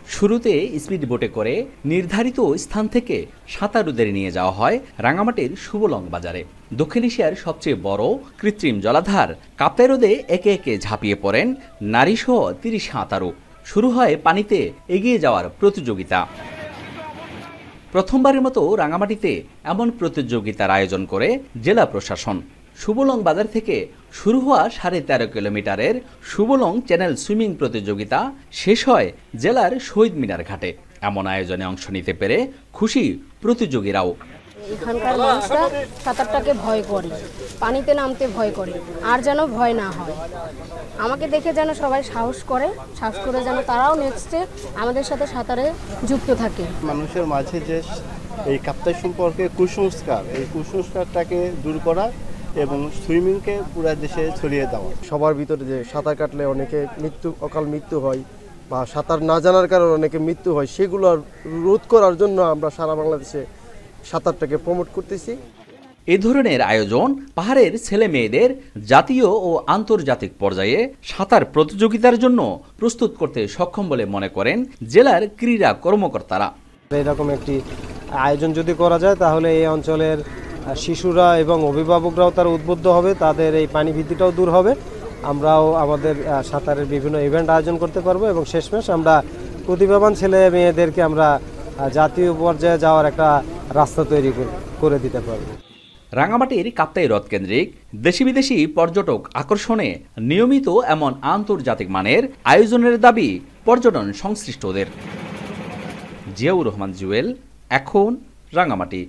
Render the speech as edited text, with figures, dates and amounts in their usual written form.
শুরুতে স্পিড বোটে করে নির্ধারিত স্থান থেকে সাঁতারুদের নিয়ে যাওয়া হয় রাঙামাটির শুভলং বাজারে। দক্ষিণ এশিয়ার সবচেয়ে বড় কৃত্রিম জলাধার কাপ্তাই হ্রদে একে একে ঝাঁপিয়ে পড়েন নারীসহ ৩০ সাঁতারু। শুরু হয় পানিতে এগিয়ে যাওয়ার প্রতিযোগিতা। প্রথমবারের মতো রাঙামাটিতে এমন প্রতিযোগিতার আয়োজন করে জেলা প্রশাসন। শুভলং বাজার থেকে শুরু হওয়া ১৩.৫ কিলোমিটারের শুভলং চ্যানেল সুইমিং প্রতিযোগিতা শেষ হয় জেলার শহীদ মিনার ঘাটে। এমন আয়োজনে অংশ নিতে পেরে খুশি প্রতিযোগীরাও। এখানকার মানুষরা সাঁতারটাকে ভয় করে, পানিতে নামতে ভয় করে, আর যেন ভয় না হয়। আমাকে দেখে যেন সবাই সাহস করে যেন তারাও নেক্সটে আমাদের সাথে সাঁতারে যুক্ত থাকে। মানুষের মাঝে যে এই কাপ্তাই সম্পর্কে এই কুসংস্কারটাকে দূর করা এবং সুইমিংকে পুরো দেশে ছড়িয়ে দেওয়া। সবার ভিতরে যে সাঁতার কাটলে অনেকে অকাল মৃত্যু হয় বা সাঁতার না জানার কারণে অনেকে মৃত্যু হয়, সেগুলো রোধ করার জন্য আমরা সারা বাংলাদেশে সাঁতারটাকে প্রমোট করতেছি। এ ধরনের আয়োজন পাহাড়ের ছেলে মেয়েদের জাতীয় ও আন্তর্জাতিক পর্যায়ে সাঁতার প্রতিযোগিতার জন্য প্রস্তুত করতে সক্ষম বলে মনে করেন জেলার ক্রীড়া কর্মকর্তারা। এরকম একটি আয়োজন যদি করা যায় তাহলে এই অঞ্চলের শিশুরা এবং অভিভাবকরাও তারা উদ্বুদ্ধ হবে, তাদের এই পানি ভীতিটাও দূর হবে। আমরাও আমাদের সাঁতারের বিভিন্ন ইভেন্ট আয়োজন করতে পারবো এবং শেষমেশ আমরা প্রতিভাবান ছেলে মেয়েদেরকে আমরা জাতীয় পর্যায়ে যাওয়ার একটা রাস্তা তৈরি করে দিতে পারবো। রাঙামাটির কাপ্তাই হ্রদ কেন্দ্রিক দেশি বিদেশি পর্যটক আকর্ষণে নিয়মিত এমন আন্তর্জাতিক মানের আয়োজনের দাবি পর্যটন সংশ্লিষ্টদের। জিয়াউর রহমান জুয়েল, এখন রাঙামাটি।